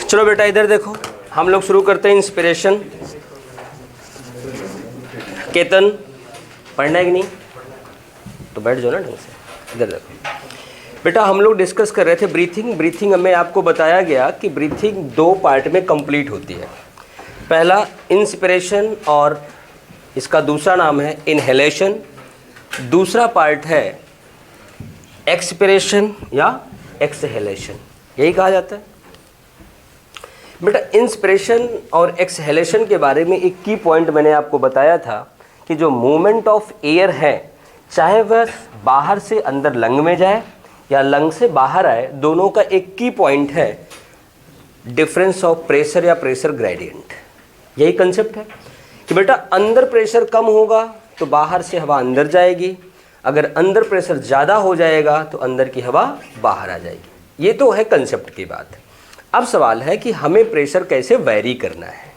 चलो बेटा इधर देखो, हम लोग शुरू करते हैं इंस्पिरेशन। केतन पढ़ना है कि नहीं? तो बैठ जाओ ना ढंग से। इधर देखो बेटा, हम लोग डिस्कस कर रहे थे ब्रीथिंग। ब्रीथिंग में आपको बताया गया कि ब्रीथिंग दो पार्ट में कंप्लीट होती है। पहला इंस्पिरेशन और इसका दूसरा नाम है इनहेलेशन। दूसरा पार्ट है एक्सपिरेशन या एक्सहेलेशन, यही कहा जाता है बेटा। इंस्पिरेशन और एक्सहेलेशन के बारे में एक की पॉइंट मैंने आपको बताया था कि जो मूवमेंट ऑफ एयर है, चाहे वह बाहर से अंदर लंग में जाए या लंग से बाहर आए, दोनों का एक की पॉइंट है डिफरेंस ऑफ प्रेशर या प्रेशर ग्रेडियंट। यही कंसेप्ट है कि बेटा अंदर प्रेशर कम होगा तो बाहर से हवा अंदर जाएगी, अगर अंदर प्रेशर ज़्यादा हो जाएगा तो अंदर की हवा बाहर आ जाएगी। ये तो है कंसेप्ट की बात। अब सवाल है कि हमें प्रेशर कैसे वैरी करना है,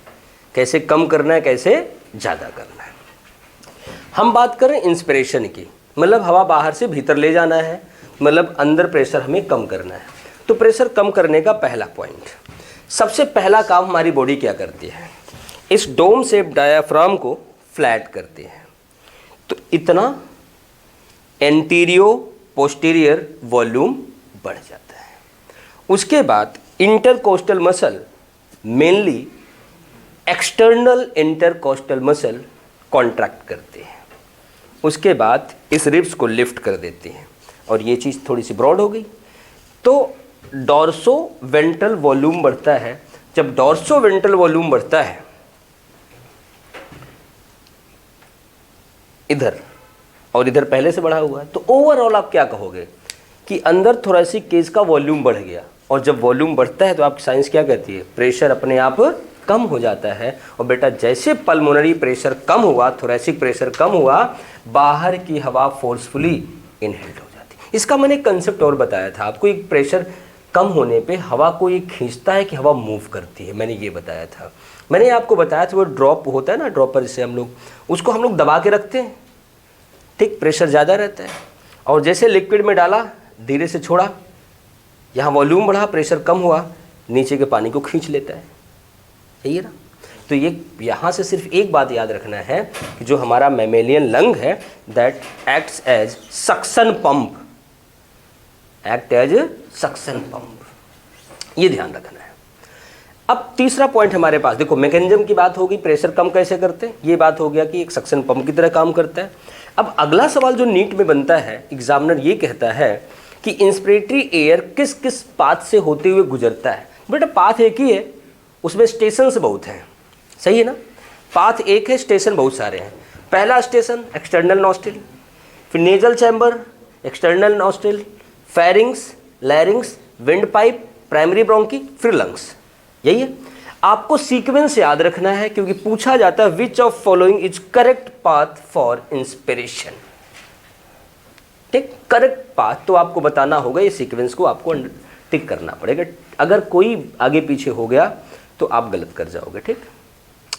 कैसे कम करना है, कैसे ज़्यादा करना है। हम बात करें इंस्पिरेशन की, मतलब हवा बाहर से भीतर ले जाना है, मतलब अंदर प्रेशर हमें कम करना है। तो प्रेशर कम करने का पहला पॉइंट, सबसे पहला काम हमारी बॉडी क्या करती है, इस डोम शेप डायाफ्राम को फ्लैट करती है। तो इतना एंटीरियो पोस्टीरियर वॉल्यूम बढ़ जाता है। उसके बाद intercostal muscle, mainly external intercostal muscle contract करते हैं। उसके बाद इस रिब्स को लिफ्ट कर देते हैं और ये चीज़ थोड़ी सी ब्रॉड हो गई तो डॉर्सो वेंट्रल वॉल्यूम बढ़ता है। जब डॉर्सो वेंट्रल वॉल्यूम बढ़ता है इधर और इधर पहले से बढ़ा हुआ है, तो ओवरऑल आप क्या कहोगे कि अंदर थोरेसिक केज का वॉल्यूम बढ़ गया। और जब वॉल्यूम बढ़ता है तो आपकी साइंस क्या कहती है, प्रेशर अपने आप कम हो जाता है। और बेटा जैसे पल्मोनरी प्रेशर कम हुआ, थोरेसिक प्रेशर कम हुआ, बाहर की हवा फोर्सफुली इनहेल्ड हो जाती है। इसका मैंने कंसेप्ट और बताया था आपको, एक प्रेशर कम होने पे हवा को ये खींचता है कि हवा मूव करती है, मैंने ये बताया था। मैंने आपको बताया था वो ड्रॉप होता है ना, ड्रॉपर जिसे हम लोग, उसको हम लोग दबा के रखते हैं, ठीक, प्रेशर ज़्यादा रहता है। और जैसे लिक्विड में डाला, धीरे से छोड़ा, यहाँ वॉल्यूम बढ़ा, प्रेशर कम हुआ, नीचे के पानी को खींच लेता है, सही है ना। तो ये यहाँ से सिर्फ एक बात याद रखना है कि जो हमारा मैमेलियन लंग है that acts as suction pump, act as suction pump, ये ध्यान रखना है। अब तीसरा पॉइंट हमारे पास देखो, मैकेनिज्म की बात होगी, प्रेशर कम कैसे करते हैं, ये बात हो गया कि एक सक्शन पंप की तरह काम करता है। अब अगला सवाल जो नीट में बनता है, एग्जामिनर ये कहता है कि इंस्पिरेटरी एयर किस किस पाथ से होते हुए गुजरता है। बेटा पाथ एक ही है, उसमें स्टेशंस बहुत हैं, सही है ना। पाथ एक है, स्टेशन बहुत सारे हैं। पहला स्टेशन एक्सटर्नल नॉस्ट्रिल, फिर nasal chamber, external nostril, pharynx, लैरिंग्स, wind pipe, primary bronchi, फिर लंग्स। यही है, आपको सीक्वेंस याद रखना है क्योंकि पूछा जाता है which of following is correct path for inspiration. ठीक, करेक्ट पाथ तो आपको बताना होगा, ये सीक्वेंस को आपको टिक करना पड़ेगा। अगर कोई आगे पीछे हो गया तो आप गलत कर जाओगे, ठीक।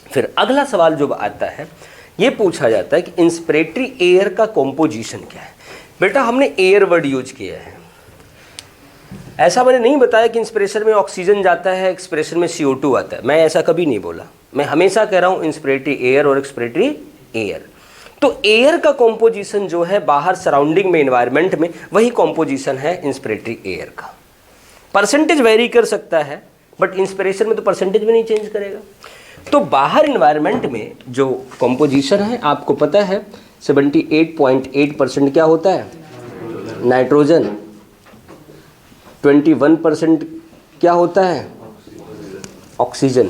फिर अगला सवाल जो आता है, ये पूछा जाता है कि इंस्पिरेटरी एयर का कॉम्पोजिशन क्या है। बेटा हमने एयर वर्ड यूज किया है, ऐसा मैंने नहीं बताया कि इंस्पिरेशन में ऑक्सीजन जाता है, एक्सपिरेशन में CO2 आता है, मैं ऐसा कभी नहीं बोला। मैं हमेशा कह रहा हूँ इंस्पिरेटरी एयर और एक्सपिरेटरी एयर। तो एयर का कॉम्पोजिशन जो है बाहर सराउंडिंग में, एनवायरनमेंट में, वही कॉम्पोजिशन है इंस्पिरेटरी एयर का। परसेंटेज वेरी कर सकता है बट इंस्पिरेशन में तो परसेंटेज भी नहीं चेंज करेगा। तो बाहर एनवायरनमेंट में जो कॉम्पोजिशन है आपको पता है 78.8% क्या होता है, नाइट्रोजन। 21% क्या होता है, ऑक्सीजन।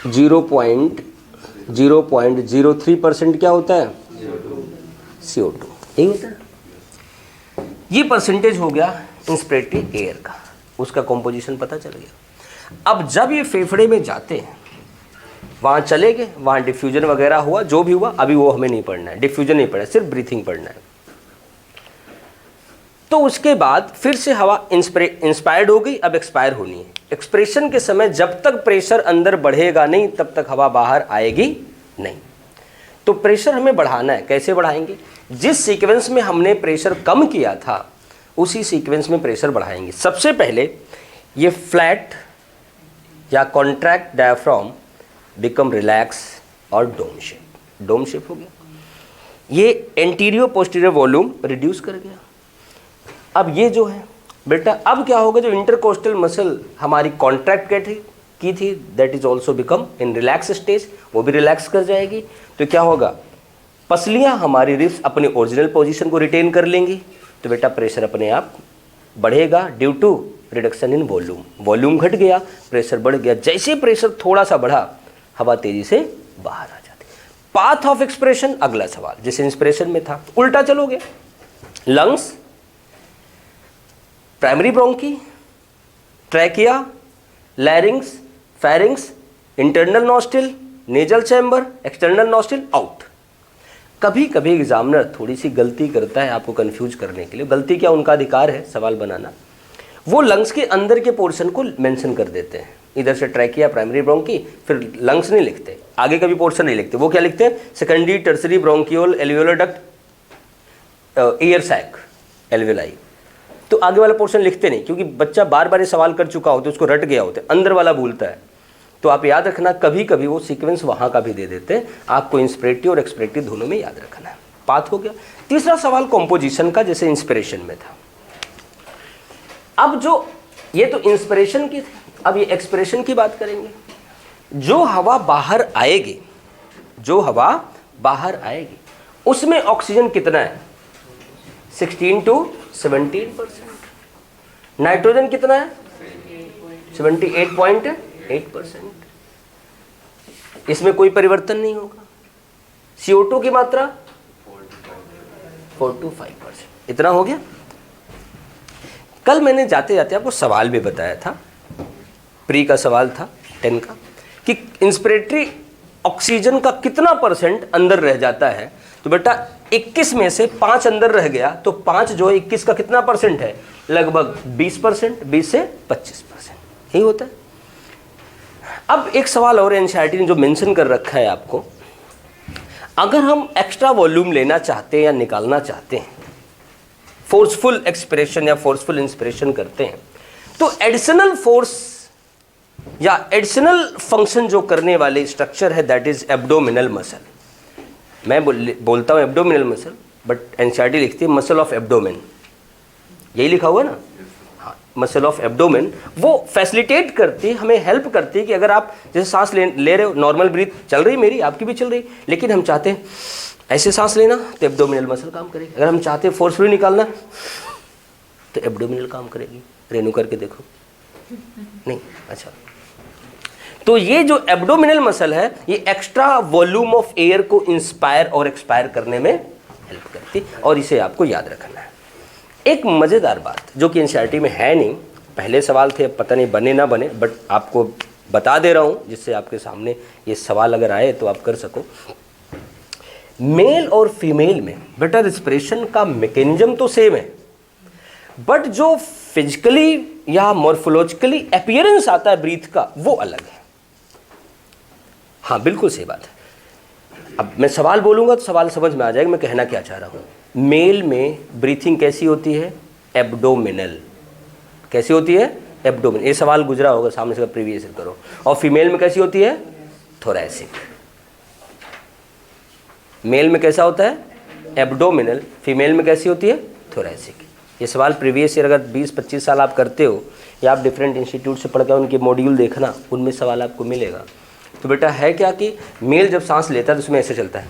0.03% क्या होता है, CO2। यही होता है, ये परसेंटेज हो गया इंस्पिरेटरी एयर का, उसका कॉम्पोजिशन पता चल गया। अब जब ये फेफड़े में जाते हैं, वहाँ चले गए, वहाँ डिफ्यूजन वगैरह हुआ, जो भी हुआ अभी वो हमें नहीं पढ़ना है, डिफ्यूजन नहीं पढ़ना, सिर्फ ब्रीथिंग पढ़ना है। तो उसके बाद फिर से हवा इंस्पायर्ड हो गई, अब एक्सपायर होनी है। एक्सप्रेशन के समय जब तक प्रेशर अंदर बढ़ेगा नहीं तब तक हवा बाहर आएगी नहीं। तो प्रेशर हमें बढ़ाना है, कैसे बढ़ाएंगे, जिस सीक्वेंस में हमने प्रेशर कम किया था उसी सीक्वेंस में प्रेशर बढ़ाएंगे। सबसे पहले ये फ्लैट या कॉन्ट्रैक्ट डायफ्राम बिकम रिलैक्स और डोम शेप हो गया। ये एंटीरियर पोस्टीरियर वॉल्यूम रिड्यूस कर गया। अब ये जो है बेटा, अब क्या होगा, जो इंटरकोस्टल मसल हमारी कॉन्ट्रैक्ट की थी that is also become in relax stage, वो भी रिलैक्स कर जाएगी। तो क्या होगा, पसलियाँ हमारी रिब्स अपनी ओरिजिनल पोजीशन को रिटेन कर लेंगी। तो बेटा प्रेशर अपने आप बढ़ेगा due to reduction in volume. Volume घट गया, प्रेशर बढ़ गया। जैसे प्रेशर थोड़ा सा बढ़ा, हवा तेजी से बाहर आ जाती। पाथ ऑफ एक्सप्रेशन, अगला सवाल जैसे इंस्पिरेशन में था, उल्टा चलोगे। Lungs, primary bronchi, trachea, लैरिंग्स, pharynx, internal nostril, nasal chamber, external nostril, out. कभी कभी एग्जामिनर थोड़ी सी गलती करता है आपको कंफ्यूज करने के लिए। गलती क्या, उनका अधिकार है सवाल बनाना। वो लंग्स के अंदर के पोर्शन को मेंशन कर देते हैं, इधर से ट्रैकिया, प्राइमरी ब्रोंकी, फिर लंग्स नहीं लिखते, आगे का भी पोर्शन नहीं लिखते। वो क्या लिखते हैं, secondary tertiary bronchiole alveolar duct, air sac, alveoli. तो आगे वाला पोर्शन लिखते नहीं, क्योंकि बच्चा बार बार ये सवाल कर चुका होता है, उसको रट गया होता है, अंदर वाला भूलता है। तो आप याद रखना, कभी कभी वो सीक्वेंस वहाँ का भी दे देते हैं, आपको इंस्पिरेटिव और एक्सपिरेटिव दोनों में याद रखना है। पाथ हो गया। तीसरा सवाल कॉम्पोजिशन का, जैसे इंस्पिरेशन में था। अब जो ये तो इंस्पिरेशन की थी, अब ये एक्सपिरेशन की बात करेंगे। जो हवा बाहर आएगी, जो हवा बाहर आएगी उसमें ऑक्सीजन कितना है, 16 to 17%। नाइट्रोजन कितना है, 78.8%। इसमें कोई परिवर्तन नहीं होगा। CO2 की मात्रा 4 to 5%। इतना हो गया। कल मैंने जाते जाते आपको सवाल भी बताया था, प्री का सवाल था 10 का, कि इंस्पिरेटरी ऑक्सीजन का कितना परसेंट अंदर रह जाता है। तो बेटा 21 में से 5 अंदर रह गया, तो 5 जो है 21 का कितना परसेंट है, लगभग 20%, 20 से 25%, यही होता है। अब एक सवाल और एनसीईआरटी ने जो मेंशन कर रखा है आपको, अगर हम एक्स्ट्रा वॉल्यूम लेना चाहते हैं या निकालना चाहते हैं, फोर्सफुल एक्सपिरेशन या फोर्सफुल इंस्पिरेशन करते हैं, तो एडिशनल फोर्स या एडिशनल फंक्शन जो करने वाले स्ट्रक्चर है दैट इज एब्डोमिनल मसल। मैं बोलता हूँ एब्डोमिनल मसल, बट एनसीईआरटी लिखती है मसल ऑफ एब्डोमेन, यही लिखा हुआ है ना। हाँ, मसल ऑफ एब्डोमेन वो फैसिलिटेट करती है, हमें हेल्प करती है कि अगर आप जैसे सांस ले रहे हो, नॉर्मल ब्रीथ चल रही, मेरी आपकी भी चल रही, लेकिन हम चाहते हैं ऐसे सांस लेना तो एब्डोमिनल मसल काम करेगी। अगर हम चाहते हैं फोर्सफुली निकालना तो एब्डोमिनल काम करेगी। रेनू करके देखो, नहीं, अच्छा। तो ये जो एब्डोमिनल मसल है, ये एक्स्ट्रा वॉल्यूम ऑफ एयर को इंस्पायर और एक्सपायर करने में हेल्प करती है, और इसे आपको याद रखना है। एक मज़ेदार बात जो कि एनसीईआरटी में है नहीं, पहले सवाल थे, पता नहीं बने ना बने, बट आपको बता दे रहा हूँ जिससे आपके सामने ये सवाल अगर आए तो आप कर सको। मेल और फीमेल में बेटा रेस्पिरेशन का मैकेनिज्म तो सेम है, बट जो फिजिकली या मॉर्फोलॉजिकली अपीयरेंस आता है ब्रीथ का, वो अलग है। हाँ, बिल्कुल सही बात है। अब मैं सवाल बोलूँगा तो सवाल समझ में आ जाएगा मैं कहना क्या चाह रहा हूँ। मेल में ब्रीथिंग कैसी होती है, एब्डोमिनल। कैसी होती है, एब्डोमिनल। ये सवाल गुजरा होगा, सामने से प्रीवियस करो। और फीमेल में कैसी होती है, थोरैसिक। मेल में कैसा होता है, एब्डोमिनल। फीमेल में कैसी होती है, थोरैसिक। ये सवाल प्रीवियस ईयर अगर 20-25 साल आप करते हो, या आप डिफरेंट इंस्टीट्यूट से पढ़कर उनके मॉड्यूल देखना, उनमें सवाल आपको मिलेगा। तो बेटा है क्या कि मेल जब सांस लेता है तो उसमें ऐसे चलता है,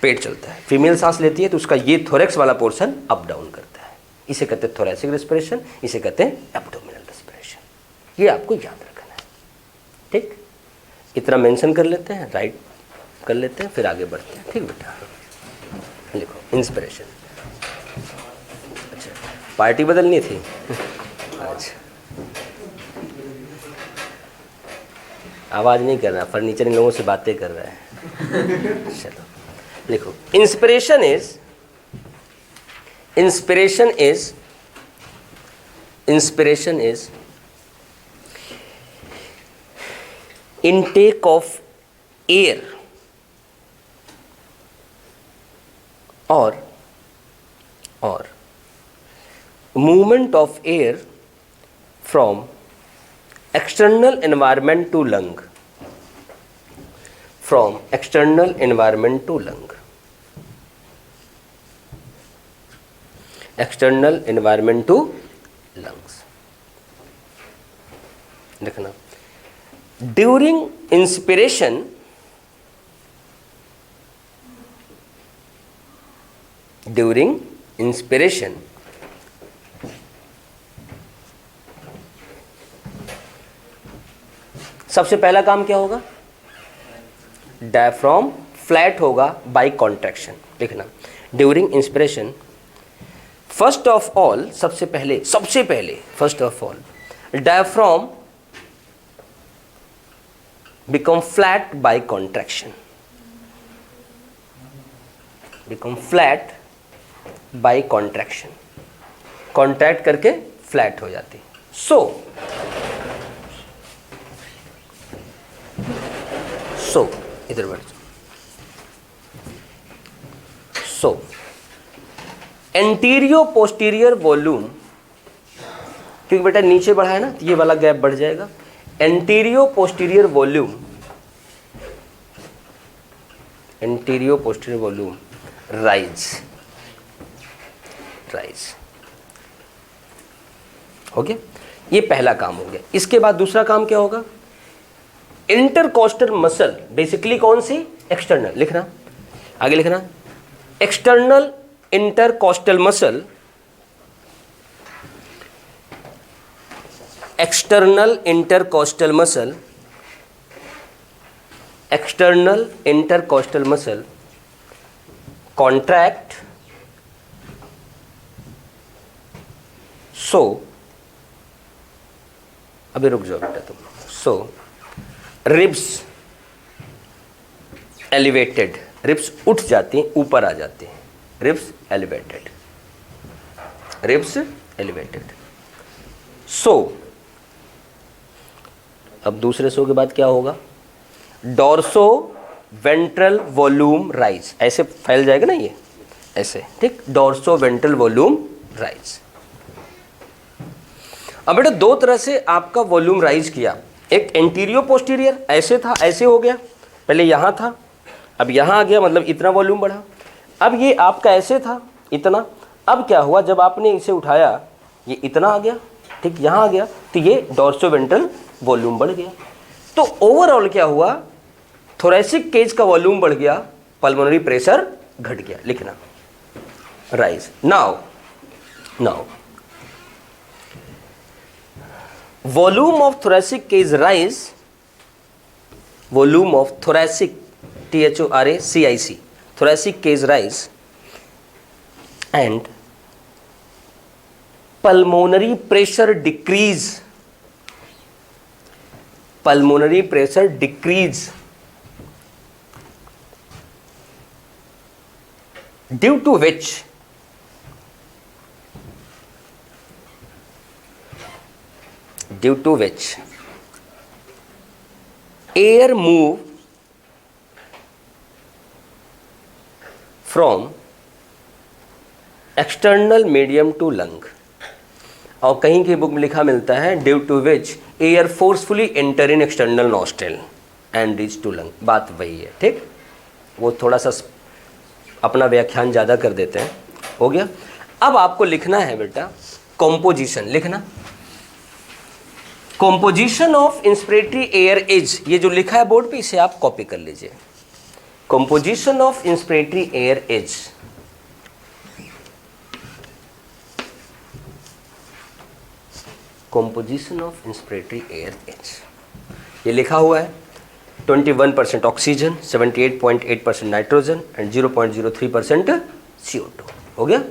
पेट चलता है। फीमेल सांस लेती है तो उसका ये थोरैक्स वाला पोर्शन अप डाउन करता है। इसे कहते हैं थोरैसिक रेस्पिरेशन, इसे कहते हैं एब्डोमिनल रेस्पिरेशन। ये आपको याद रखना है, ठीक। इतना मेंशन कर लेते हैं, राइट कर लेते हैं, फिर आगे बढ़ते हैं, ठीक बेटा। लिखो इंस्पिरेशन। अच्छा, पार्टी बदलनी थी। अच्छा, आवाज़ नहीं कर रहा, फर्नीचर इन लोगों से बातें कर रहा है। चलो लिखो, inspiration is intake of air or movement of air from external environment to lung, from external environment to lung, external environment to lungs. देखना, during inspiration, during inspiration सबसे पहला काम क्या होगा? डायफ्राम फ्लैट होगा बाय कॉन्ट्रैक्शन. लिखना, during inspiration first of all, सबसे पहले first of all diaphragm become flat by contraction, become flat by contraction, contract करके फ्लैट हो जाती. सो इधर बैठ. सो एंटीरियो पोस्टीरियर वॉल्यूम, क्योंकि बेटा नीचे बढ़ा है ना, तो ये वाला गैप बढ़ जाएगा. Anteroposterior volume, anteroposterior volume rise हो गया. ये पहला काम हो गया. इसके बाद दूसरा काम क्या होगा? इंटरकोस्टल मसल, बेसिकली कौन सी? एक्सटर्नल. लिखना, आगे लिखना, external intercostal muscle, external intercostal muscle, external intercostal muscle contract, so अभी रुक जाओ बेटा तुम. सो रिब्स एलिवेटेड, रिब्स उठ जाती हैं, ऊपर आ जाती हैं. Ribs elevated, ribs elevated. So अब दूसरे सो के बाद क्या होगा? Dorsoventral volume rise. ऐसे फैल जाएगा ना ये, ऐसे, ठीक. Dorsoventral volume rise. अब बेटा दो तरह से आपका वॉल्यूम राइज किया. एक एंटीरियो पोस्टीरियर, ऐसे था, ऐसे हो गया, पहले यहाँ था, अब यहाँ आ गया, मतलब इतना वॉल्यूम बढ़ा. अब ये आपका ऐसे था, इतना, अब क्या हुआ? जब आपने इसे उठाया, ये इतना आ गया, ठीक, यहाँ आ गया, तो ये डॉर्सोवेंट्रल वॉल्यूम बढ़ गया. तो ओवरऑल क्या हुआ? थोरेसिक केज का वॉल्यूम बढ़ गया, पल्मोनरी प्रेशर घट गया. लिखना, rise. Now volume of thoracic cage rise, volume of thoracic, THORACIC, thoracic cage rise and pulmonary pressure decrease, pulmonary pressure decrease due to which air move from external medium to lung. और कहीं की book में लिखा मिलता है due to which air forcefully enter in external nostril and reach to lung. बात वही है, ठीक. वो थोड़ा सा अपना व्याख्यान ज़्यादा कर देते हैं. हो गया. अब आपको लिखना है बेटा कॉम्पोजिशन. लिखना, composition of inspiratory air is, ये जो लिखा है बोर्ड पे, इसे आप कॉपी कर लीजिए. Composition of inspiratory air is, composition of inspiratory air is, ये लिखा हुआ है 21% ऑक्सीजन, 78.8% नाइट्रोजन एंड 0.03% CO2. हो गया.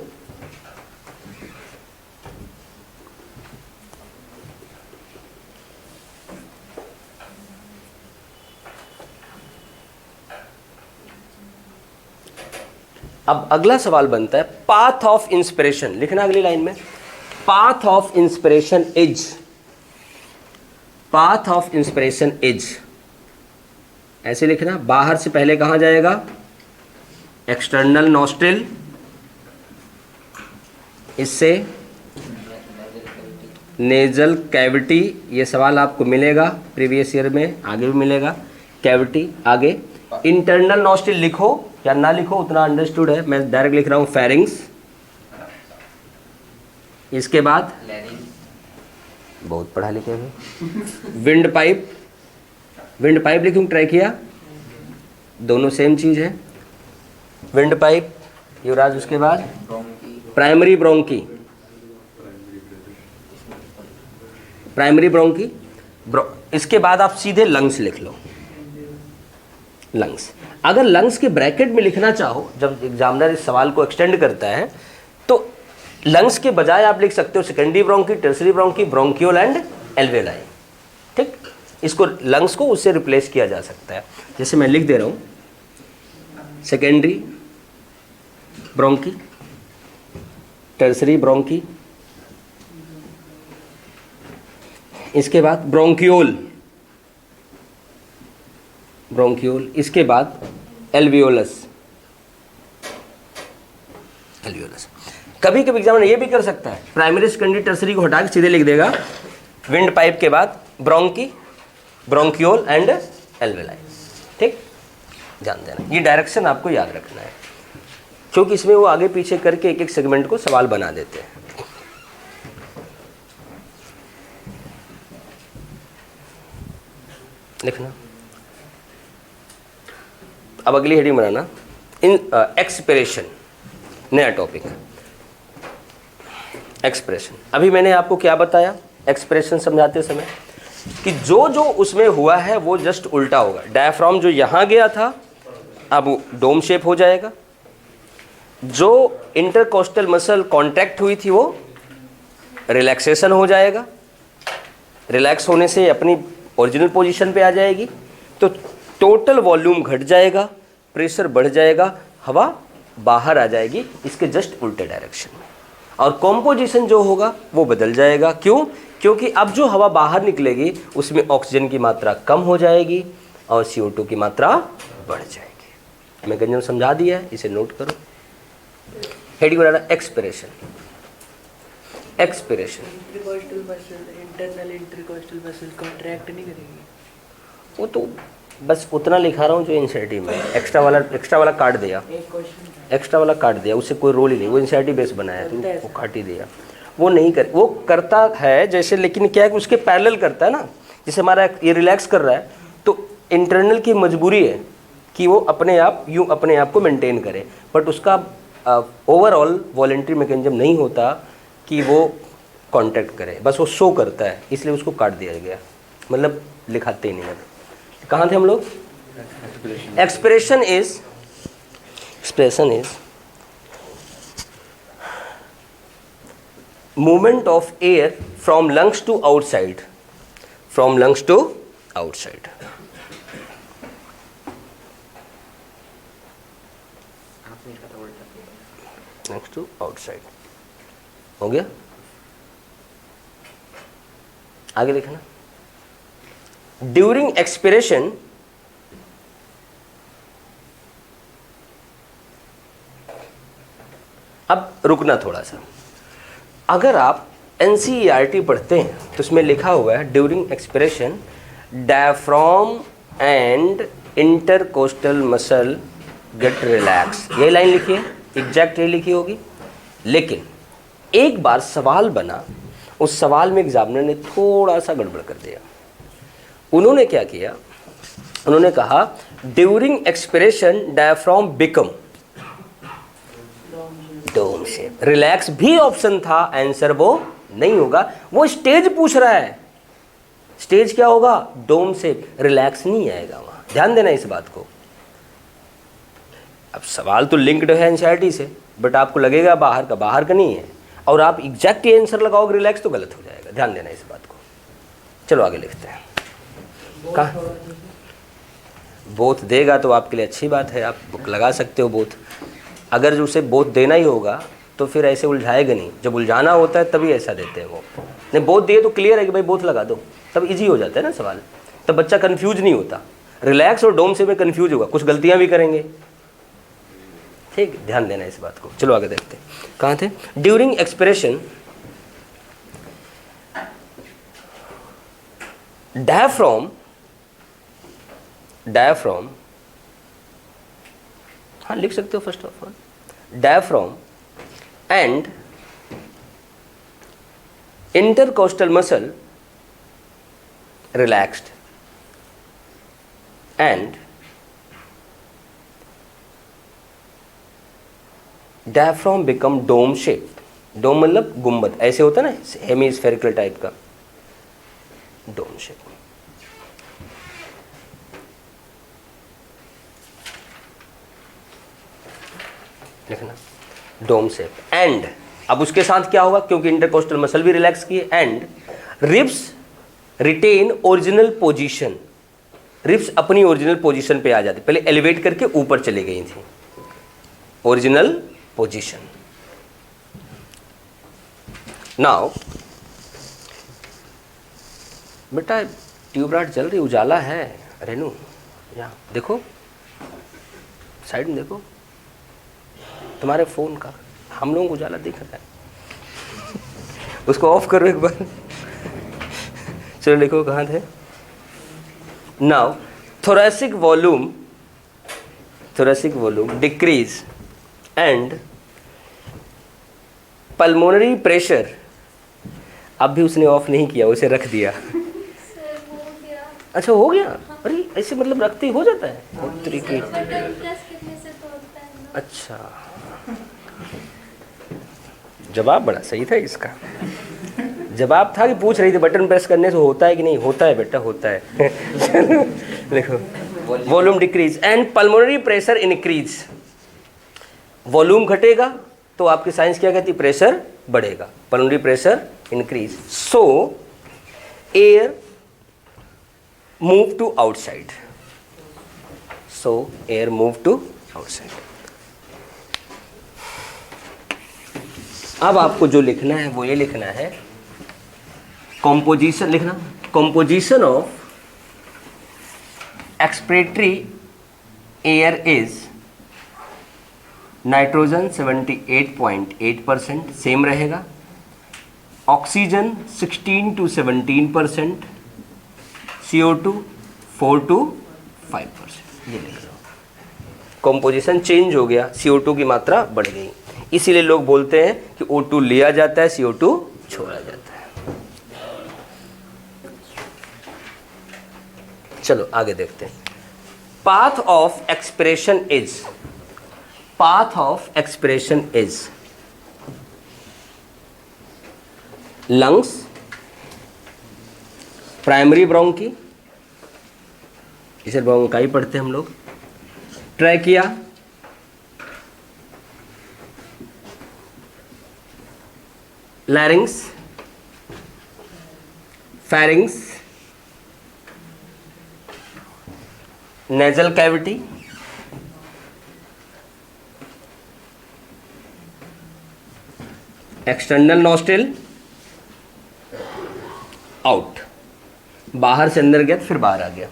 अब अगला सवाल बनता है पाथ ऑफ इंस्पिरेशन. लिखना अगली लाइन में, path of inspiration is, path of inspiration is, ऐसे लिखना. बाहर से पहले कहां जाएगा? एक्सटर्नल नॉस्ट्रिल, इससे नेजल कैविटी, ये सवाल आपको मिलेगा प्रीवियस ईयर में, आगे भी मिलेगा। कैविटी, आगे इंटरनल नॉस्ट्रिल लिखो या ना लिखो उतना अंडरस्टूड है, मैं डायरेक्ट लिख रहा हूँ फेरिंग्स। इसके बाद बहुत पढ़ा लिखे हुए विंड पाइप, विंड पाइप लिखूँ ट्रैकिया, दोनों सेम चीज़ है। विंड पाइप युवराज, उसके बाद प्राइमरी ब्रोंकी, प्राइमरी ब्रोंकी इसके बाद आप सीधे लंग्स लिख लो। लंग्स, अगर लंग्स के ब्रैकेट में लिखना चाहो, जब एग्जामिनर इस सवाल को एक्सटेंड करता है तो लंग्स के बजाय आप लिख सकते हो secondary bronchi, tertiary bronchi, bronchiole and alveoli. ठीक, इसको लंग्स को उससे रिप्लेस किया जा सकता है। जैसे मैं लिख दे रहा हूँ सेकेंडरी ब्रोंकी, टर्सरी ब्रोंकी, इसके बाद ब्रोंकियोल, ब्रोंकियोल, इसके बाद एल्वियोलस, एल्वियोलस। कभी कभी एग्जामिनर ये भी कर सकता है, प्राइमरी सेकेंडरी टर्सरी को हटा के सीधे लिख देगा विंड पाइप के बाद ब्रोंकी, ब्रोंकियोल एंड एल्वेलाई। ठीक, ध्यान देना, ये डायरेक्शन आपको याद रखना है, क्योंकि इसमें वो आगे पीछे करके एक एक सेगमेंट को सवाल बना देते हैं। लिखना। अब अगली हेडिंग बनाना, इन एक्सप्रेशन, नया टॉपिक है एक्सप्रेशन। अभी मैंने आपको क्या बताया एक्सप्रेशन समझाते समय, कि जो जो उसमें हुआ है वो जस्ट उल्टा होगा। डायफ्राम जो यहाँ गया था अब वो डोम शेप हो जाएगा, जो इंटरकोस्टल मसल कॉन्ट्रैक्ट हुई थी वो रिलैक्सेशन हो जाएगा, रिलैक्स होने से अपनी ओरिजिनल पोजीशन पे आ जाएगी, तो टोटल वॉल्यूम घट जाएगा, प्रेशर बढ़ जाएगा, हवा बाहर आ जाएगी इसके जस्ट उल्टे डायरेक्शन में, और कॉम्पोजिशन जो होगा वो बदल जाएगा। क्यों? क्योंकि अब जो हवा बाहर निकलेगी उसमें ऑक्सीजन की मात्रा कम हो जाएगी और CO2 की मात्रा बढ़ जाएगी। मैकेनिज्म समझा दिया है, इसे नोट करो। हेडिंग बनाना expiration, expiration. Internal intercostal muscle contract नहीं करेगी, वो तो बस उतना लिखा रहा हूँ जो एनसीईआरटी में, एक्स्ट्रा वाला काट दिया, एक्स्ट्रा वाला काट दिया, उससे कोई रोल ही नहीं, वो एनसीईआरटी बेस बनाया तो वो काट ही दिया। वो नहीं कर, वो करता है जैसे, लेकिन क्या है कि उसके पैरेलल करता है ना, जैसे हमारा ये रिलैक्स कर रहा है तो इंटरनल की मजबूरी है कि वो अपने आप यूँ अपने आप को मेंटेन करे, बट उसका ओवरऑल वॉलंटरी मैकेनिज्म नहीं होता कि वो कांटेक्ट करे, बस वो शो करता है, इसलिए उसको काट दिया गया, मतलब लिखाते ही नहीं है। कहाँ थे हम लोग? Expression is movement of air from lungs to outside, from lungs to outside. Lungs to outside हो गया। आगे लिखना, ड्यूरिंग एक्सपिरेशन अब रुकना थोड़ा सा, अगर आप एनसीईआरटी पढ़ते हैं तो उसमें लिखा हुआ है during expiration diaphragm and intercostal muscle get relax, ये लाइन लिखी है, एग्जैक्ट ये लिखी होगी। लेकिन एक बार सवाल बना, उस सवाल में एग्जामिनर ने थोड़ा सा गड़बड़ कर दिया। उन्होंने क्या किया, उन्होंने कहा during expiration diaphragm become dome shape, relax भी ऑप्शन था, आंसर वो नहीं होगा। वो स्टेज पूछ रहा है, स्टेज क्या होगा? डोम शेप, रिलैक्स नहीं आएगा वहां, ध्यान देना इस बात को। अब सवाल तो लिंक्ड है एनसीईआरटी से, बट आपको लगेगा बाहर का नहीं है, और आप एग्जैक्ट आंसर लगाओगे रिलैक्स तो गलत हो जाएगा, ध्यान देना इस बात को। चलो आगे लिखते हैं। कहाँ बोथ देगा तो आपके लिए अच्छी बात है, आप लगा सकते हो बोथ। अगर जो उसे बोथ देना ही होगा तो फिर ऐसे उलझाएगा नहीं, जब उलझाना होता है तभी ऐसा देते हैं वो। नहीं बोथ दिए तो क्लियर है कि भाई बोथ लगा दो, तब इजी हो जाता है ना सवाल, तब बच्चा कंफ्यूज नहीं होता। रिलैक्स और डोम से में कंफ्यूज होगा, कुछ गलतियां भी करेंगे। ठीक, ध्यान देना इस बात को। चलो आगे देखते हैं, कहाँ थे? ड्यूरिंग एक्सपिरेशन डायफ्राम हाँ लिख सकते हो first of all, diaphragm and intercostal muscle relaxed and diaphragm become dome shaped. डोम मतलब गुंबद, ऐसे होता है ना हेमीस्फेरिकल टाइप का, डोम शेप. लिखना डोम शेप. एंड अब उसके साथ क्या होगा, क्योंकि इंटरकोस्टल मसल भी रिलैक्स किए, and ribs retain original position. Ribs अपनी ओरिजिनल पोजीशन पे आ जाती, पहले एलिवेट करके ऊपर चली गई थी, ओरिजिनल पोजीशन. नाउ बेटा ट्यूबलाइट जल रही, उजाला है रेनू, यहाँ देखो साइड में देखो, तुम्हारे फोन का हम लोगों को उजाला दिख रहा है. उसको ऑफ करो एक बार. चलो लिखो कहाँ थे. Now thoracic volume decrease and pulmonary pressure. अब भी उसने ऑफ नहीं किया, उसे रख दिया. अच्छा हो गया. अरे ऐसे मतलब रखते ही हो जाता है. अच्छा जवाब बड़ा सही था इसका. जवाब था कि पूछ रही थी बटन प्रेस करने से होता है कि नहीं. होता है बेटा, होता है. देखो volume decrease and pulmonary pressure increase. Volume घटेगा तो आपकी साइंस क्या कहती है, प्रेशर बढ़ेगा. Pulmonary pressure increase, so air move to outside. So air move to outside. अब आपको जो लिखना है वो ये लिखना है, कॉम्पोजिशन लिखना. Composition of expiratory air is nitrogen 78.8%, same रहेगा. Oxygen 16 to 17%, CO2 4 to 5%. ये लिख लो. कॉम्पोजिशन चेंज हो गया, CO2 की मात्रा बढ़ गई, इसीलिए लोग बोलते हैं कि O2 लिया जाता है, CO2 छोड़ा जाता है. चलो आगे देखते हैं. Path of expiration is lungs, primary bronchi, इसे ब्रोंकाई पढ़ते हैं हम लोग, trachea, लैरिंग्स, pharynx, nasal cavity, external nostril, out, बाहर से अंदर गया फिर बाहर आ गया.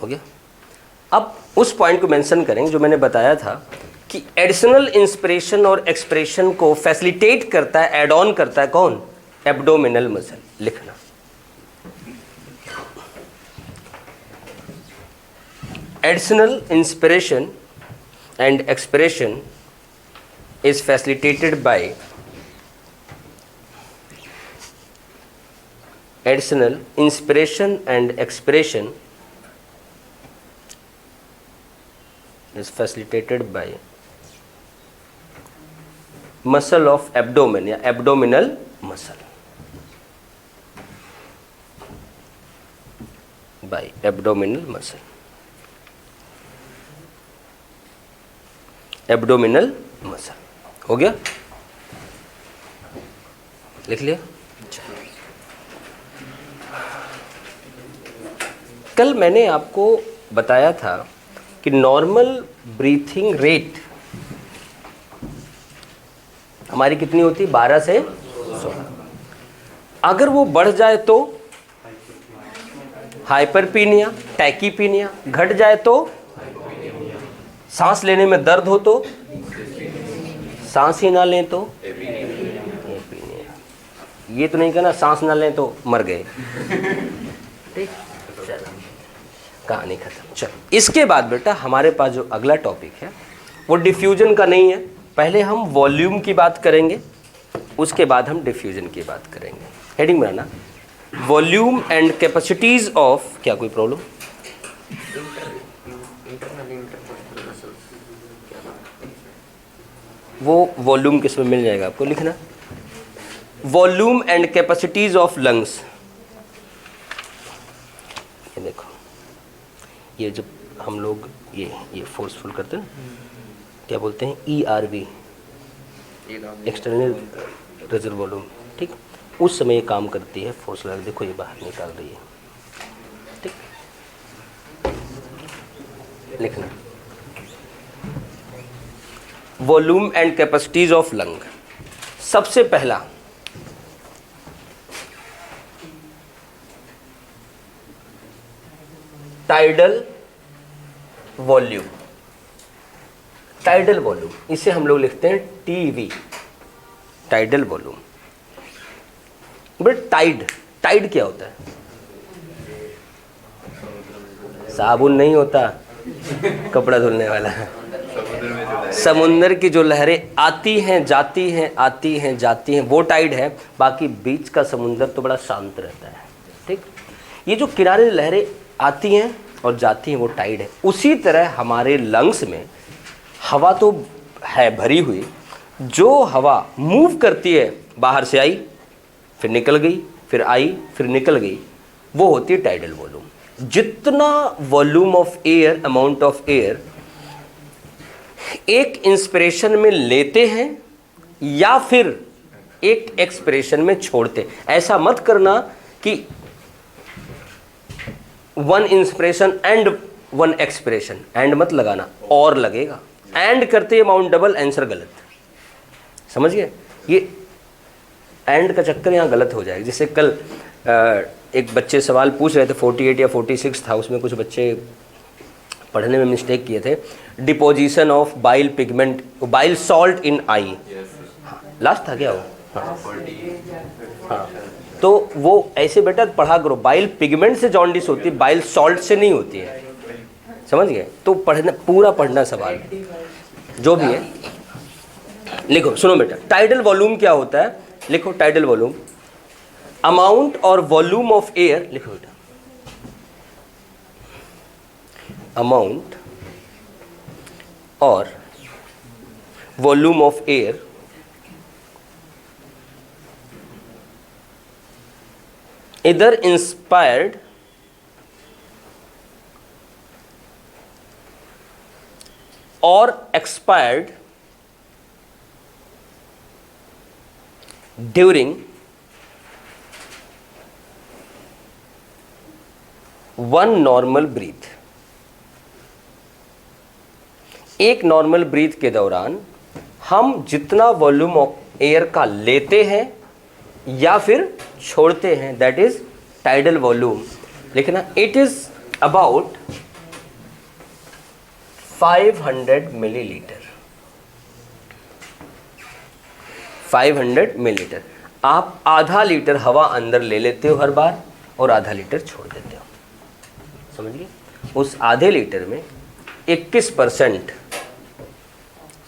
हो गया. अब उस पॉइंट को मेंशन करेंगे जो मैंने बताया था कि एडिशनल इंस्पिरेशन और एक्सप्रेशन को फैसिलिटेट करता है, एड ऑन करता है कौन, एब्डोमिनल मसल. लिखना additional inspiration and expression is facilitated bye additional inspiration and expression is facilitated by muscle of abdomen या abdominal muscle, by abdominal muscle, abdominal muscle. हो गया, लिख लिया. कल मैंने आपको बताया था कि नॉर्मल ब्रीथिंग रेट हमारी कितनी होती है, 12 से 16. अगर वो बढ़ जाए तो हाइपरपीनिया, टैकीपीनिया, घट जाए तो सांस लेने में दर्द हो तो, सांस ही ना लें तो एपीनिया। ये तो नहीं कहना सांस ना लें तो मर गए। ठीक, चलो कहानी खत्म। चलो इसके बाद बेटा हमारे पास जो अगला टॉपिक है वो डिफ्यूजन का नहीं है। पहले हम वॉल्यूम की बात करेंगे, उसके बाद हम डिफ्यूजन की बात करेंगे। Heading banana, volume and capacities of, क्या कोई प्रॉब्लम? वो वॉल्यूम किस में मिल जाएगा आपको लिखना, volume and capacities of lungs. ये देखो, ये जब हम लोग ये फोर्सफुल करते हैं क्या बोलते हैं, ERV, एक्सटर्नल रिजर्व वॉल्यूम। ठीक, उस समय ये काम करती है फोर्स लगा, देखो ये बाहर निकाल रही है। ठीक, लिखना volume and capacities of lung. सबसे पहला टाइडल वॉल्यूम, टाइडल वॉल्यूम इसे हम लोग लिखते हैं TV, tidal volume. But tide क्या होता है? साबुन नहीं होता, कपड़ा धुलने वाला। समुंदर की जो लहरें आती हैं जाती हैं, आती हैं जाती हैं, वो टाइड है। बाकी बीच का समुंदर तो बड़ा शांत रहता है। ठीक, ये जो किनारे लहरें आती हैं और जाती हैं वो टाइड है। उसी तरह हमारे लंग्स में हवा तो है भरी हुई, जो हवा मूव करती है, बाहर से आई फिर निकल गई, फिर आई फिर निकल गई, वो होती है टाइडल वॉल्यूम। जितना volume of air, amount of air एक इंस्पिरेशन में लेते हैं या फिर एक एक्सपिरेशन में छोड़ते। ऐसा मत करना कि one inspiration and one expiration, and मत लगाना, और लगेगा। एंड करते अमाउंट डबल, आंसर गलत। समझ गए? ये एंड का चक्कर यहाँ गलत हो जाएगा। जैसे कल एक बच्चे सवाल पूछ रहे थे, 48 या 46 था, उसमें कुछ बच्चे पढ़ने में मिस्टेक किए थे। Deposition of bile pigment, bile salt in I, last था क्या वो? हाँ, तो वो ऐसे बेटा पढ़ा करो, बाइल पिगमेंट से जॉन्डिस होती है, बाइल सॉल्ट से नहीं होती है। समझ गए? तो पढ़ना, पूरा पढ़ना सवाल जो भी है। लिखो, सुनो बेटा, टाइडल वॉल्यूम क्या होता है? लिखो टाइडल वॉल्यूम, अमाउंट और वॉल्यूम ऑफ एयर। लिखो बेटा, अमाउंट और volume of air either inspired or expired during one normal breath। एक नॉर्मल ब्रीथ के दौरान हम जितना वॉल्यूम ऑफ एयर का लेते हैं या फिर छोड़ते हैं, दैट इज टाइडल वॉल्यूम। लिखना, it is about 500 millilitre. 500 millilitre. आप आधा लीटर हवा अंदर ले लेते हो हर बार और आधा लीटर छोड़ देते हो। समझिए? उस आधे लीटर में 21%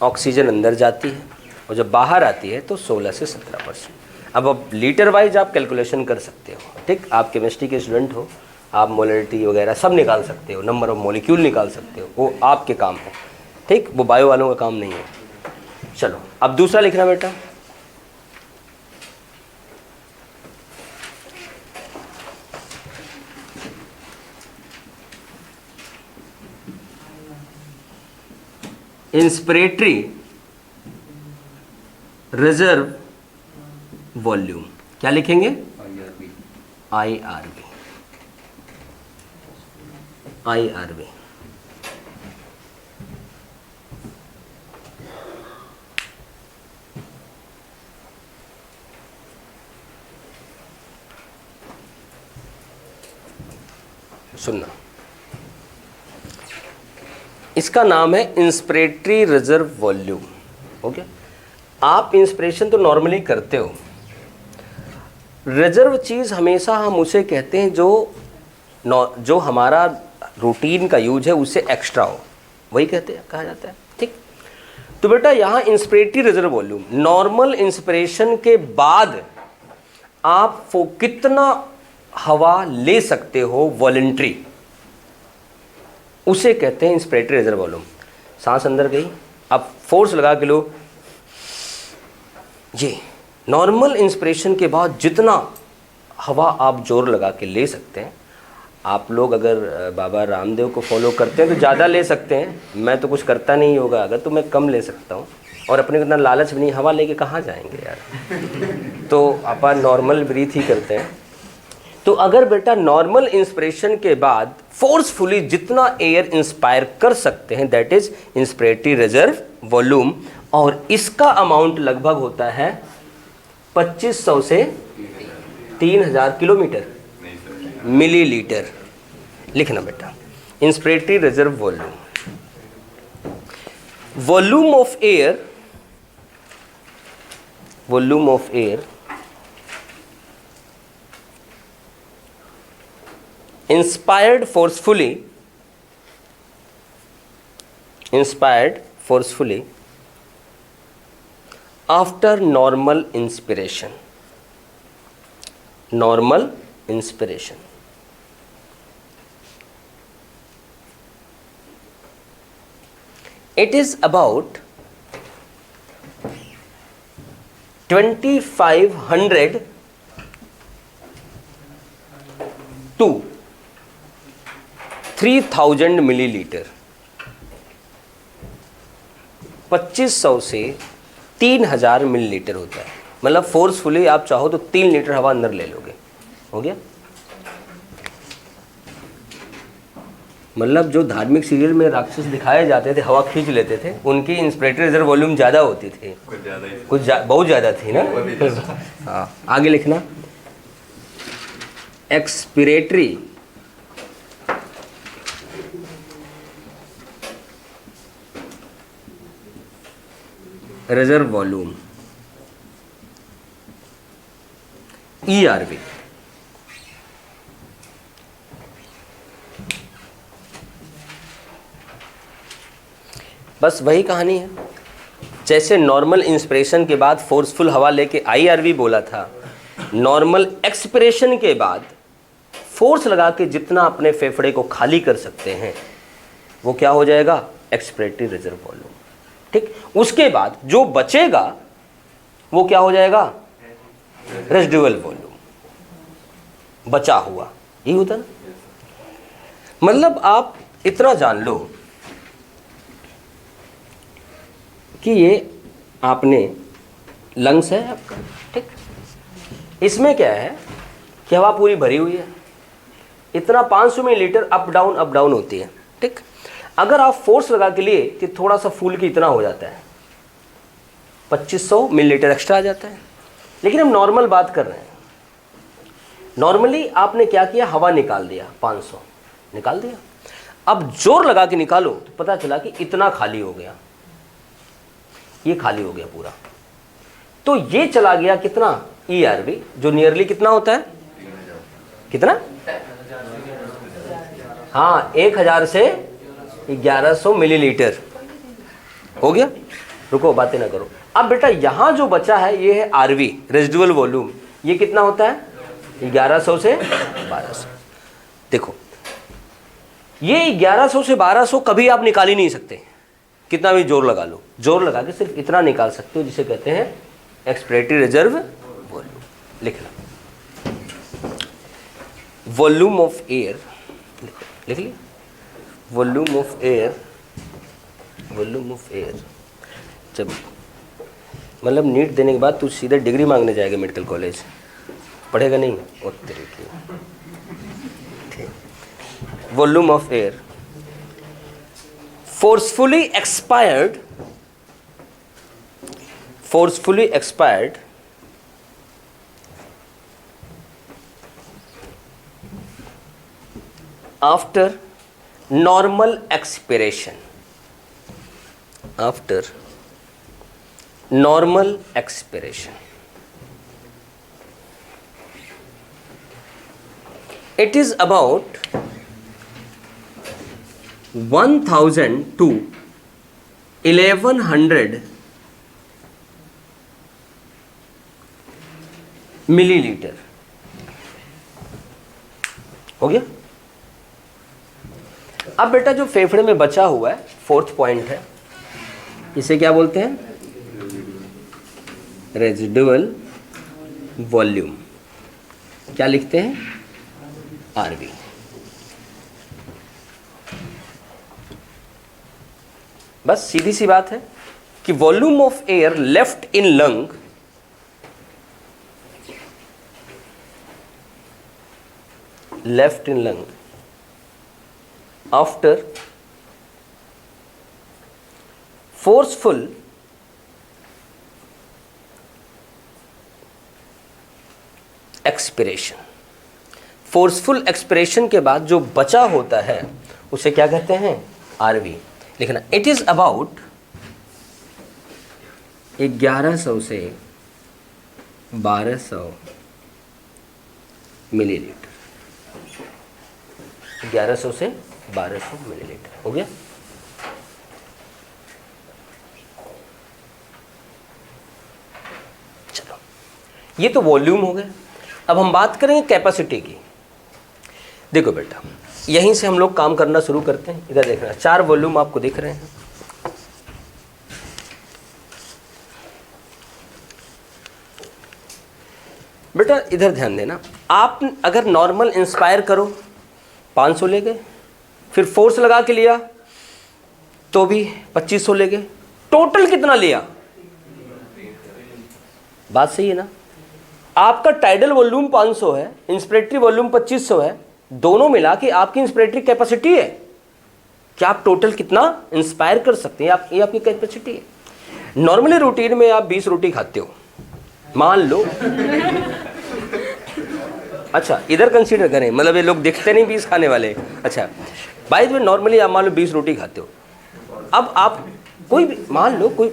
ऑक्सीजन अंदर जाती है और जब बाहर आती है तो 16 से 17%। अब लीटर वाइज आप कैलकुलेशन कर सकते हो। ठीक, आप केमिस्ट्री के स्टूडेंट हो, आप मोलरिटी वगैरह सब निकाल सकते हो, नंबर ऑफ मॉलिक्यूल निकाल सकते हो, वो आपके काम है। ठीक, वो बायो वालों का काम नहीं है। चलो अब दूसरा लिखना बेटा, इंस्पिरेटरी रिजर्व वॉल्यूम। क्या लिखेंगे? IRV। IRV सुनना, इसका नाम है इंस्पिरेटरी रिजर्व वॉल्यूम। ओके, आप इंस्पिरेशन तो नॉर्मली करते हो, रिजर्व चीज़ हमेशा हम उसे कहते हैं जो हमारा रूटीन का यूज है उससे एक्स्ट्रा हो, वही कहा जाता है। ठीक, तो बेटा यहाँ inspiratory reserve volume, normal inspiration के बाद आप कितना हवा ले सकते हो वॉलंटरी, उसे कहते हैं इंस्पिरेटरी रिजर्व वॉल्यूम। सांस अंदर गई, आप फोर्स लगा के लो, ये नॉर्मल इंस्पिरेशन के बाद जितना हवा आप जोर लगा के ले सकते हैं। आप लोग अगर बाबा रामदेव को फॉलो करते हैं तो ज़्यादा ले सकते हैं, मैं तो कुछ करता नहीं होगा अगर, तो मैं कम ले सकता हूँ, और अपने को इतना लालच भी नहीं, हवा लेके कहाँ जाएंगे यार तो अपन नॉर्मल ब्रीथ ही करते हैं। तो अगर बेटा नॉर्मल इंस्पिरेशन के बाद फोर्सफुली जितना एयर इंस्पायर कर सकते हैं, that is inspiratory reserve volume, और इसका अमाउंट लगभग होता है 2500 से 3000 किलोमीटर मिलीलीटर। लिखना बेटा, inspiratory reserve volume, volume of air, volume of air inspired forcefully after normal inspiration, it is about 2500 to 3000 millilitre, 2500 से 3000 मिलीलीटर होता है। मतलब फोर्सफुली आप चाहो तो 3 लीटर हवा अंदर ले लोगे, हो गया। मतलब जो धार्मिक सीरियल में राक्षस दिखाए जाते थे, हवा खींच लेते थे, उनकी इंस्पिरेटरी रिजर्व वॉल्यूम ज़्यादा होती थी, बहुत ज़्यादा थी ना। हाँ, आगे लिखना, एक्सपिरेटरी रिजर्व वॉल्यूम, ERV, बस वही कहानी है। जैसे नॉर्मल इंस्पिरेशन के बाद फोर्सफुल हवा लेके IRV बोला था, नॉर्मल एक्सपिरेशन के बाद फोर्स लगा के जितना अपने फेफड़े को खाली कर सकते हैं वो क्या हो जाएगा, एक्सपिरेटरी रिजर्व वॉल्यूम। ठीक, उसके बाद जो बचेगा वो क्या हो जाएगा, रेसिडुअल वॉल्यूम, बचा हुआ, यही होता ना। मतलब आप इतना जान लो कि ये आपने लंग्स है आपका, ठीक, इसमें क्या है कि हवा पूरी भरी हुई है, इतना 500 मिलीलीटर अप डाउन होती है। ठीक, अगर आप फोर्स लगा के लिए कि थोड़ा सा फूल की इतना हो जाता है, 2500 मिलीलीटर एक्स्ट्रा आ जाता है। लेकिन हम नॉर्मल बात कर रहे हैं, नॉर्मली आपने क्या किया, हवा निकाल दिया, 500 निकाल दिया, अब जोर लगा के निकालो तो पता चला कि इतना खाली हो गया, ये खाली हो गया पूरा, तो ये चला गया कितना, ERV, जो नियरली कितना होता है, कितना, हाँ 1000 से 1100 मिलीलीटर हो गया। रुको, बातें ना करो। अब बेटा यहाँ जो बचा है ये है RV, रेसिडुअल वॉल्यूम, ये कितना होता है, 1100 से 1200। देखो ये 1100 से 1200 कभी आप निकाल ही नहीं सकते, कितना भी जोर लगा लो, जोर लगा के सिर्फ इतना निकाल सकते हो जिसे कहते हैं एक्सपिरेटरी रिजर्व वॉल्यूम। लिखना, वॉल्यूम ऑफ एयर, लिख लिया, volume of air, volume of air. जब मतलब नीट देने के बाद तू सीधे डिग्री मांगने जाएगा मेडिकल कॉलेज, पढ़ेगा नहीं, और तरीके। Volume of air forcefully expired after normal expiration, after normal expiration, it is about 1000 to 1100 millilitre. हो गया। अब बेटा जो फेफड़े में बचा हुआ है, फोर्थ पॉइंट है, इसे क्या बोलते हैं? Residual volume. क्या लिखते हैं? आरवी। बस सीधी सी बात है कि volume of air left in lung after forceful expiration, forceful expiration के बाद जो बचा होता है उसे क्या कहते हैं? आरवी। लिखना, इट इज अबाउट 1100 से 1200 मिलीलीटर। 1100 से 1200 मिलीलीटर। हो गया। चलो, ये तो वॉल्यूम हो गया। अब हम बात करेंगे कैपेसिटी की। देखो बेटा, यहीं से हम लोग काम करना शुरू करते हैं। इधर देखना, 4 वॉल्यूम आपको दिख रहे हैं। बेटा इधर ध्यान देना, आप अगर नॉर्मल इंस्पायर करो 500 ले गए, फिर फोर्स लगा के लिया तो भी 2500 ले गए, टोटल कितना लिया? बात सही है ना? आपका टाइडल वॉल्यूम 500 है, इंस्पिरेटरी वॉल्यूम 2500 है, दोनों मिला के आपकी इंस्पिरेटरी कैपेसिटी है। क्या आप टोटल कितना इंस्पायर कर सकते हैं? ये आपकी कैपेसिटी है। नॉर्मली रूटीन में आप 20 रोटी खाते हो, मान लो। अच्छा, इधर कंसीडर करें, मतलब ये लोग दिखते नहीं 20 खाने वाले। अच्छा, बाय द वे नॉर्मली आप मान लो 20 रोटी खाते हो। अब आप कोई भी मान लो, कोई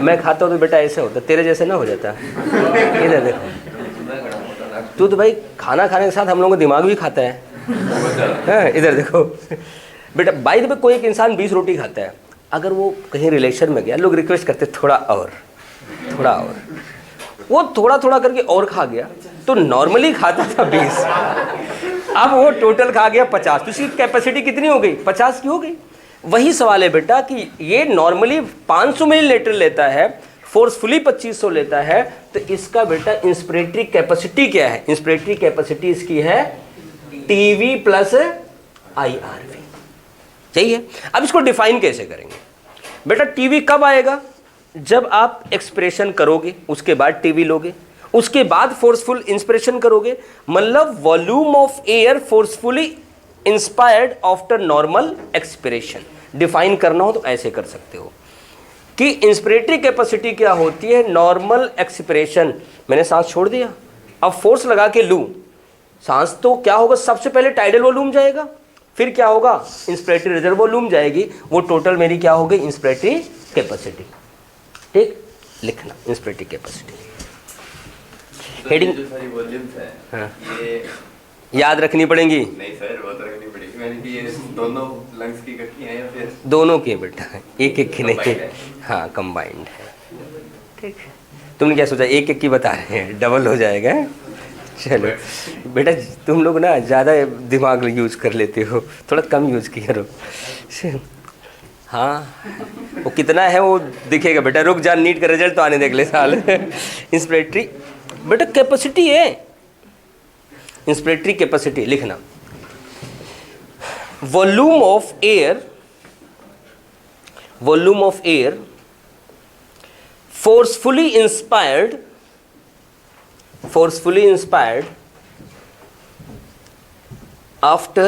मैं खाता हूँ तो बेटा ऐसे होता, तेरे जैसे ना हो जाता। इधर देखो, तू तो भाई खाना खाने के साथ हम लोगों का दिमाग भी खाता है। इधर देखो बेटा, बाय द वे कोई एक इंसान 20 रोटी खाता है, अगर वो कहीं रिलेशन में गया, लोग रिक्वेस्ट करते थोड़ा और, वो थोड़ा थोड़ा करके और खा गया, तो नॉर्मली खाता था 20, अब वो टोटल खा गया 50, तो इसकी कैपेसिटी कितनी हो गई? 50 की हो गई। वही सवाल है बेटा कि ये नॉर्मली 500 मिलीलीटर लेता है, फोर्सफुली 2500 लेता है, तो इसका बेटा इंस्पिरेटरी कैपेसिटी क्या है? इंस्पिरेटरी कैपेसिटी इसकी है टीवी प्लस आईआरवी। सही है। अब इसको डिफाइन कैसे करेंगे? बेटा टीवी कब आएगा? जब आप एक्सप्रेशन करोगे, उसके बाद टीवी लोगे, उसके बाद फोर्सफुल इंस्पिरेशन करोगे, मतलब volume of air forcefully inspired after normal expiration. Define करना हो तो ऐसे कर सकते हो कि इंस्पिरेटरी कैपेसिटी क्या होती है? नॉर्मल एक्सपिरेशन, मैंने सांस छोड़ दिया, अब फोर्स लगा के लूँ सांस, तो क्या होगा? सबसे पहले टाइडल वॉल्यूम जाएगा, फिर क्या होगा? इंस्पिरेटरी रिजर्व वॉल्यूम जाएगी, वो टोटल मेरी क्या हो गई? Inspiratory capacity. ठीक, लिखना इंस्पिरेटरी कैपेसिटी। हेडिंग जो सारी वॉल्यूम्स है, हाँ, ये याद रखनी पड़ेंगी। नहीं सर, वो तो रखनी पड़ेगी। मैंने कि ये दोनों लंग्स की इकट्ठी हैं या फिर दोनों के बेटा, एक एक की नहीं। Combined है। हाँ, कंबाइंड है। ठीक, तुमने क्या सोचा? एक एक की बता रहे हैं, डबल हो जाएगा। चलो बेटा, तुम लोग ना ज़्यादा दिमाग यूज कर लेते हो, थोड़ा कम यूज किया करो। हाँ, वो कितना है वो दिखेगा बेटा, रुक जा, नीट का रिजल्ट तो आने दे अगले साल। इंस्पिरेटरी बेटा कैपेसिटी है, इंस्पिरेटरी कैपेसिटी लिखना, volume of air, volume of air forcefully inspired, forcefully inspired after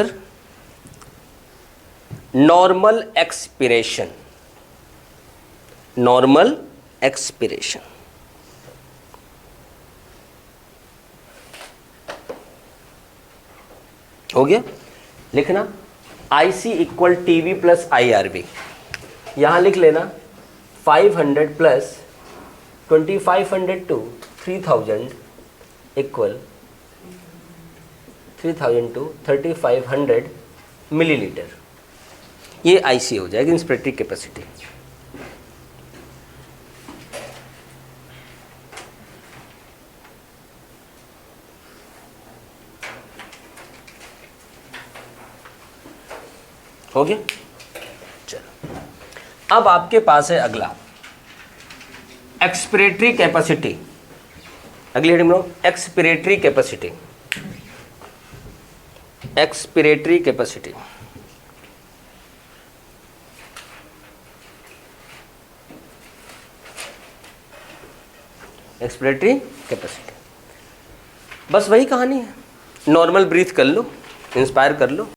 normal expiration, normal expiration। हो गया। लिखना IC equal TV plus IRB, यहाँ लिख लेना 500 plus 2500 to 3000 equal 3000 to 3500 millilitre. ये IC हो जाएगी, इंस्पिरेटरी कैपेसिटी। हो गया। चलो अब आपके पास है अगला एक्सपिरेटरी कैपेसिटी। अगली हेडिंग में expiratory capacity. Expiratory capacity expiratory capacity बस वही कहानी है। नॉर्मल ब्रीथ कर लो, इंस्पायर कर लो,